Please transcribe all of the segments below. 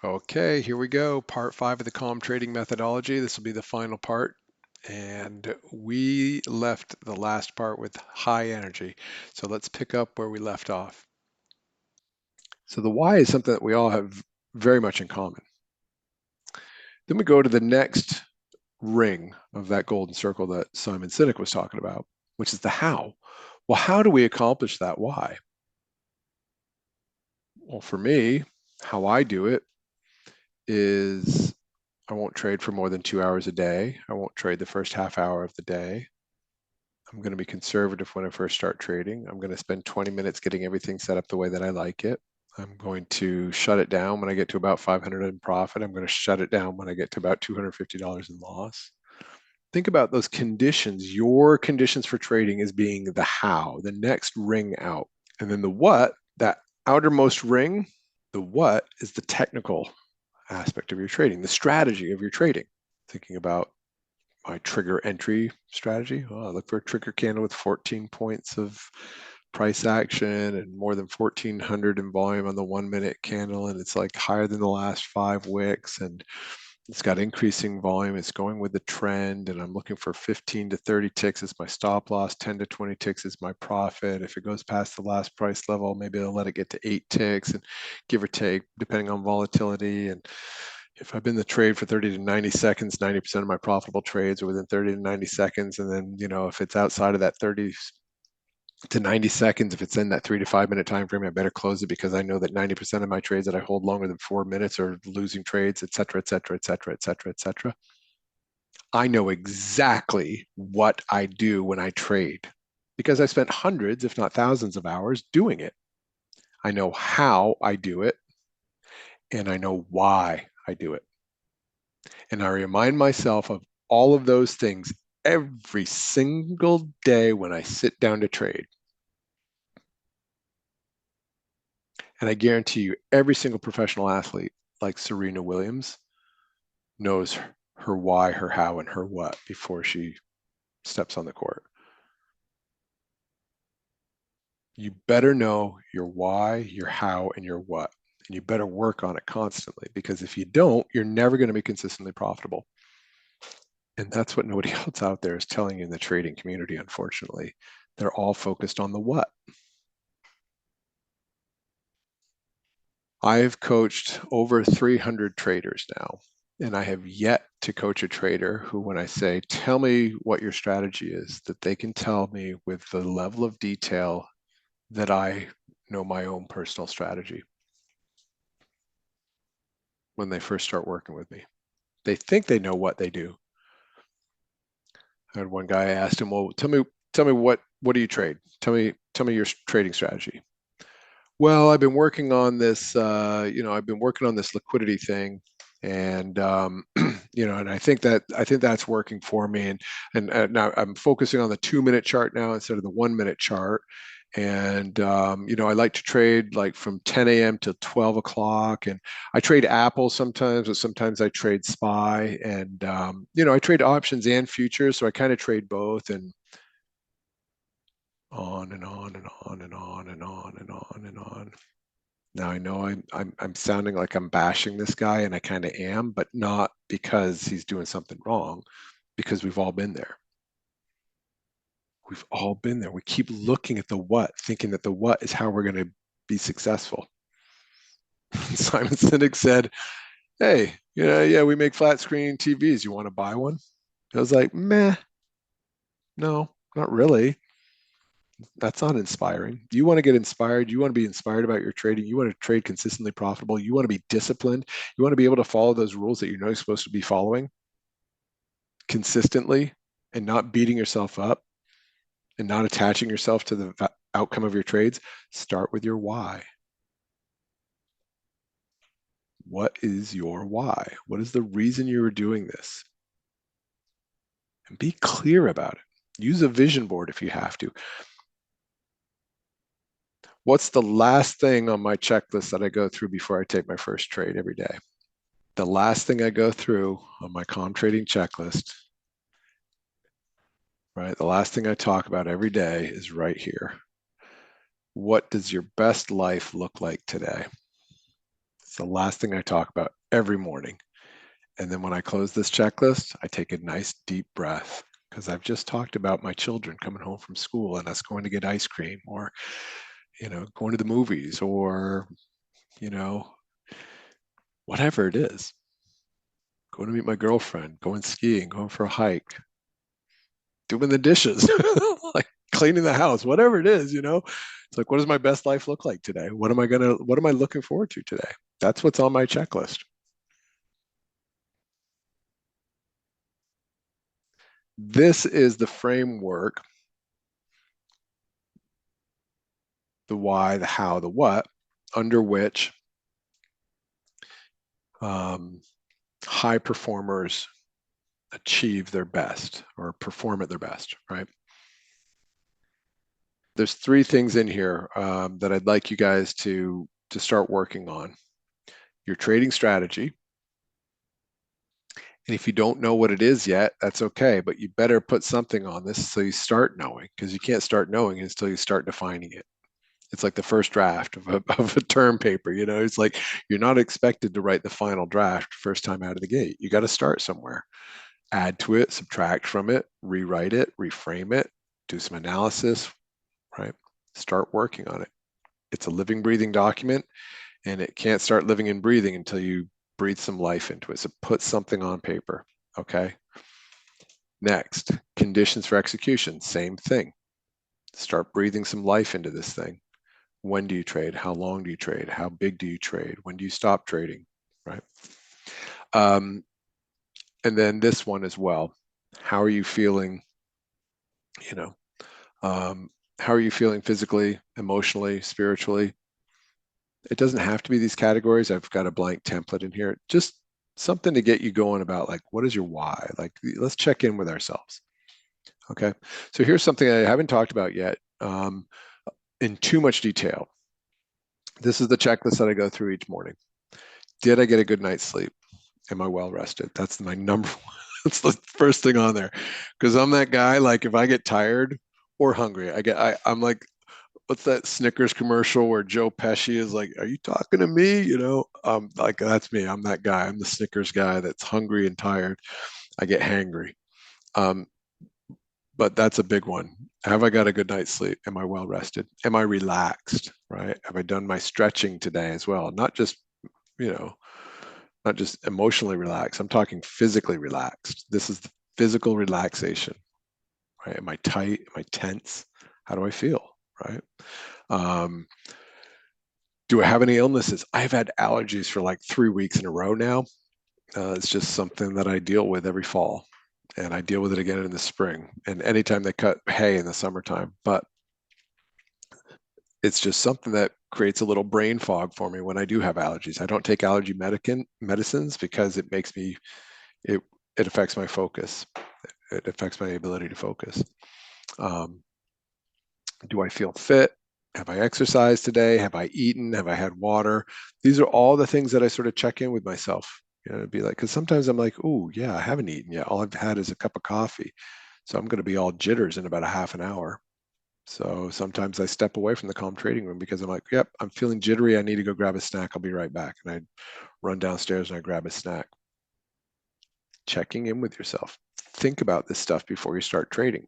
Okay, here we go. Part 5 of the calm trading methodology. This will be the final part. And we left the last part with high energy. So let's pick up where we left off. So the why is something that we all have very much in common. Then we go to the next ring of that golden circle that Simon Sinek was talking about, which is the how. Well, how do we accomplish that why? Well, for me, how I do it is I won't trade for more than 2 hours a day. I won't trade the first half hour of the day. I'm going to be conservative when I first start trading. I'm going to spend 20 minutes getting everything set up the way that I like it. I'm going to shut it down when I get to about 500 in profit. I'm going to shut it down when I get to about $250 in loss. Think about those conditions. Your conditions for trading is being the how, the next ring out. And then the what, that outermost ring, the what is the technical aspect of your trading, the strategy of your trading. Thinking about my trigger entry strategy. Well, I look for a trigger candle with 14 points of price action and more than 1400 in volume on the 1 minute candle. And it's like higher than the last 5 wicks. And it's got increasing volume. It's going with the trend. And I'm looking for 15 to 30 ticks as my stop loss, 10 to 20 ticks as my profit. If it goes past the last price level, maybe I'll let it get to 8 ticks and give or take, depending on volatility. And if I've been in the trade for 30 to 90 seconds, 90% of my profitable trades are within 30 to 90 seconds. And then, if it's outside of that 30 to 90 seconds, if it's in that 3 to 5 minute time frame, I better close it because I know that 90% of my trades that I hold longer than 4 minutes are losing trades, et cetera, et cetera, et cetera, et cetera, et cetera. I know exactly what I do when I trade because I spent hundreds, if not thousands of hours doing it. I know how I do it and I know why I do it. And I remind myself of all of those things every single day when I sit down to trade. And I guarantee you, every single professional athlete, like Serena Williams, knows her why, her how, and her what before she steps on the court. You better know your why, your how, and your what. And you better work on it constantly because if you don't, you're never going to be consistently profitable. And that's what nobody else out there is telling you in the trading community, unfortunately. They're all focused on the what. I've coached over 300 traders now, and I have yet to coach a trader who, when I say, tell me what your strategy is, that they can tell me with the level of detail that I know my own personal strategy when they first start working with me. They think they know what they do. I had one guy, I asked him, well, tell me what do you trade? Tell me your trading strategy. Well, I've been working on this, I've been working on this liquidity thing, and and I think that's working for me. And now I'm focusing on the 2 minute chart now instead of the 1 minute chart. And I like to trade like from 10 a.m. to 12 o'clock, and I trade Apple sometimes, but sometimes I trade SPY, and I trade options and futures, so I kind of trade both, and on and on and on and on and on and on and on. Now I know I'm sounding like I'm bashing this guy, and I kind of am, but not because he's doing something wrong, because we've all been there. We've all been there. We keep looking at the what, thinking that the what is how we're going to be successful. Simon Sinek said, "Hey, yeah, we make flat screen TVs. You want to buy one?" I was like, "Meh, no, not really. That's not inspiring. You want to get inspired. You want to be inspired about your trading. You want to trade consistently profitable. You want to be disciplined. You want to be able to follow those rules that you know you're supposed to be following consistently and not beating yourself up and not attaching yourself to the outcome of your trades. Start with your why. What is your why? What is the reason you are doing this? And be clear about it. Use a vision board if you have to. What's the last thing on my checklist that I go through before I take my first trade every day? The last thing I go through on my calm trading checklist, right? The last thing I talk about every day is right here. What does your best life look like today? It's the last thing I talk about every morning. And then when I close this checklist, I take a nice deep breath because I've just talked about my children coming home from school and us going to get ice cream or, going to the movies or, you know, whatever it is, going to meet my girlfriend, going skiing, going for a hike, doing the dishes, like cleaning the house, whatever it is. It's like, what does my best life look like today? What am I looking forward to today? That's what's on my checklist. This is the framework, the why, the how, the what, under which um, high performers achieve their best or perform at their best, right? There's three things in here that I'd like you guys to start working on. Your trading strategy. And if you don't know what it is yet, that's okay, but you better put something on this so you start knowing, because you can't start knowing until you start defining it. It's like the first draft of of a term paper. It's like you're not expected to write the final draft first time out of the gate. You got to start somewhere, add to it, subtract from it, rewrite it, reframe it, do some analysis, right? Start working on it. It's a living, breathing document, and it can't start living and breathing until you breathe some life into it. So put something on paper, okay? Next, conditions for execution, same thing. Start breathing some life into this thing. When do you trade? How long do you trade? How big do you trade? When do you stop trading, right? Um, and then this one as well. How are you feeling? You know, how are you feeling physically, emotionally, spiritually? It doesn't have to be these categories. I've got a blank template in here. Just something to get you going about, like, what is your why? Like, let's check in with ourselves. Okay. So here's something I haven't talked about yet in too much detail. This is the checklist that I go through each morning. Did I get a good night's sleep? Am I well rested? That's my number one. That's the first thing on there. Because I'm that guy, like if I get tired or hungry, I'm like, what's that Snickers commercial where Joe Pesci is like, "Are you talking to me?" Like that's me. I'm that guy. I'm the Snickers guy that's hungry and tired. I get hangry. Um, but that's a big one. Have I got a good night's sleep? Am I well rested? Am I relaxed? Right? Have I done my stretching today as well? You know, not just emotionally relaxed. I'm talking physically relaxed. This is the physical relaxation. Right? Am I tight? Am I tense? How do I feel? Right? Um, do I have any illnesses? I've had allergies for like 3 weeks in a row now. It's just something that I deal with every fall, and I deal with it again in the spring, and anytime they cut hay in the summertime. But it's just something that creates a little brain fog for me when I do have allergies. I don't take allergy medicines because it makes me it it affects my focus. It affects my ability to focus. Um, do I feel fit? Have I exercised today? Have I eaten? Have I had water? These are all the things that I sort of check in with myself. It'd be like, because sometimes I'm like, oh, yeah, I haven't eaten yet. All I've had is a cup of coffee. So I'm going to be all jitters in about a half an hour. So sometimes I step away from the calm trading room because I'm like, yep, I'm feeling jittery. I need to go grab a snack. I'll be right back. And I run downstairs and I grab a snack. Checking in with yourself. Think about this stuff before you start trading.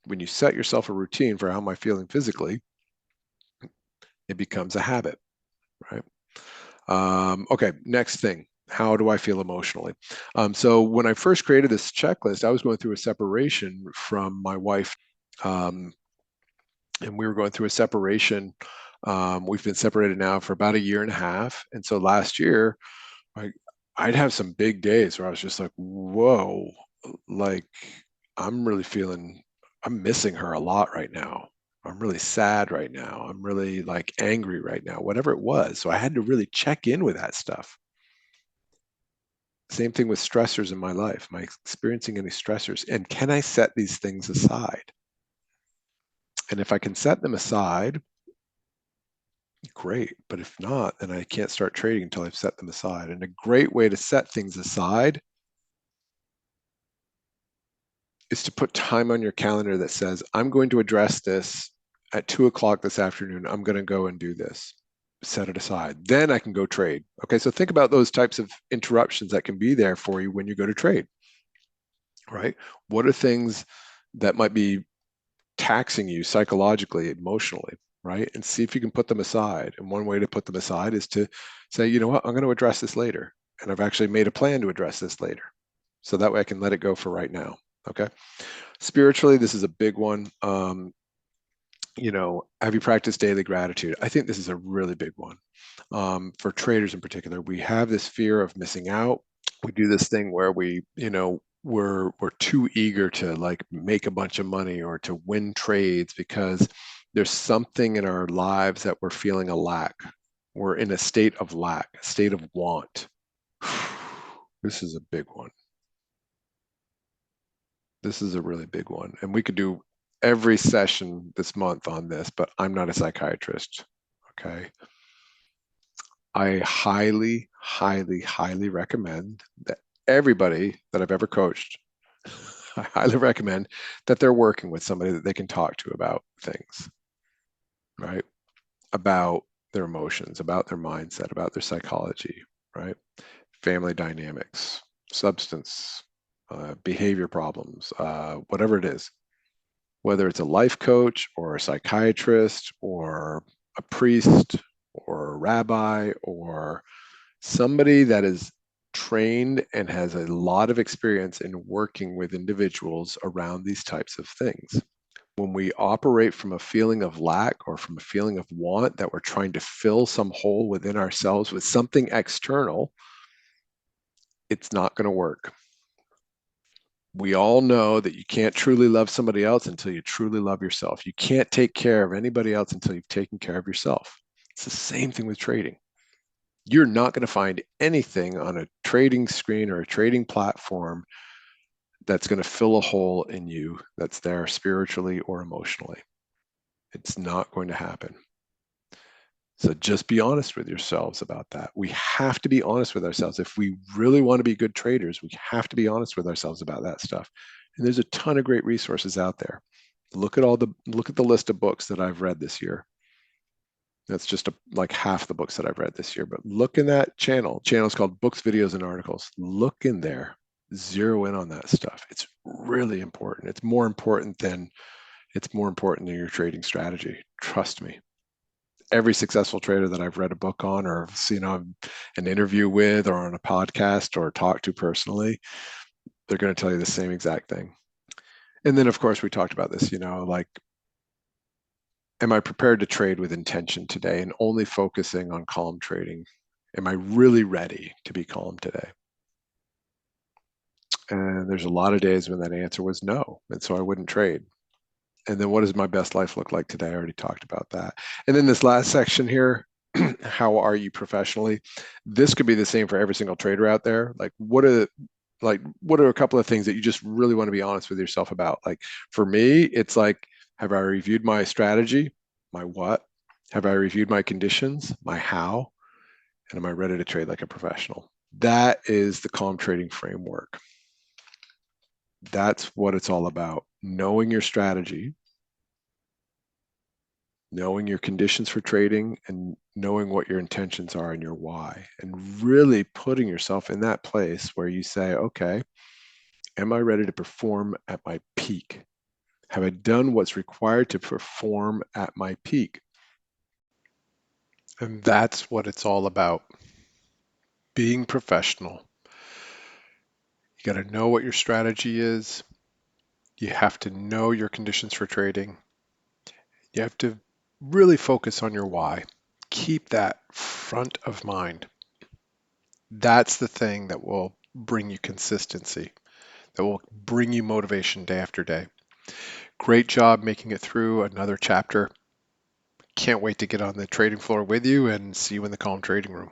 When you set yourself a routine for how am I feeling physically, it becomes a habit, right? Okay, next thing. How do I feel emotionally? So when I first created this checklist, I was going through a separation from my wife, um, and we were going through a separation. We've been separated now for about a year and a half, and so last year, I, I'd have some big days where I was just like, "Whoa!" Like I'm really feeling, I'm missing her a lot right now. I'm really sad right now. I'm really like angry right now, whatever it was. So I had to really check in with that stuff. Same thing with stressors in my life. Am I experiencing any stressors? And can I set these things aside? And if I can set them aside, great. But if not, then I can't start trading until I've set them aside. And a great way to set things aside is to put time on your calendar that says, I'm going to address this at 2 o'clock this afternoon. I'm going to go and do this. set it aside. Then I can go trade. Okay, so think about those types of interruptions that can be there for you when you go to trade, right? What are things that might be taxing you psychologically, emotionally, right? And see if you can put them aside. And one way to put them aside is to say, you know what, I'm going to address this later. And I've actually made a plan to address this later. So that way I can let it go for right now. Okay. Spiritually, this is a big one. Have you practiced daily gratitude? I think this is a really big one. For traders in particular, we have this fear of missing out. We do this thing where we're too eager to like make a bunch of money or to win trades because there's something in our lives that we're feeling a lack. We're in a state of lack, a state of want. This is a big one. This is a really big one. And we could do every session this month on this, but I'm not a psychiatrist. Okay. I highly, highly, highly recommend that everybody that I've ever coached, I highly recommend that they're working with somebody that they can talk to about things, right? About their emotions, about their mindset, about their psychology, right? Family dynamics, substance, behavior problems, whatever it is, whether it's a life coach or a psychiatrist or a priest or a rabbi or somebody that is trained and has a lot of experience in working with individuals around these types of things. When we operate from a feeling of lack or from a feeling of want that we're trying to fill some hole within ourselves with something external, it's not going to work. We all know that you can't truly love somebody else until you truly love yourself. You can't take care of anybody else until you've taken care of yourself. It's the same thing with trading. You're not going to find anything on a trading screen or a trading platform that's going to fill a hole in you that's there spiritually or emotionally. It's not going to happen. So just be honest with yourselves about that. We have to be honest with ourselves. If we really want to be good traders, we have to be honest with ourselves about that stuff. And there's a ton of great resources out there. Look at the list of books that I've read this year. That's just like half the books that I've read this year. But look in that channel. Channel is called Books, Videos, and Articles. Look in there. Zero in on that stuff. It's really important. It's more important than your trading strategy. Trust me. Every successful trader that I've read a book on or seen on an interview with or on a podcast or talked to personally, they're going to tell you the same exact thing. And then, of course, we talked about this, like, am I prepared to trade with intention today and only focusing on calm trading? Am I really ready to be calm today? And there's a lot of days when that answer was no. And so I wouldn't trade. And then what does my best life look like today? I already talked about that. And then this last section here, how are you professionally? This could be the same for every single trader out there. What are a couple of things that you just really want to be honest with yourself about? Like for me, it's like, have I reviewed my strategy? My what? Have I reviewed my conditions? My how? And am I ready to trade like a professional? That is the calm trading framework. That's what it's all about. Knowing your strategy, knowing your conditions for trading, and knowing what your intentions are and your why, and really putting yourself in that place where you say, okay, am I ready to perform at my peak? Have I done what's required to perform at my peak? And that's what it's all about. Being professional. You got to know what your strategy is. You have to know your conditions for trading. You have to really focus on your why. Keep that front of mind. That's the thing that will bring you consistency, that will bring you motivation day after day. Great job making it through another chapter. Can't wait to get on the trading floor with you and see you in the calm trading room.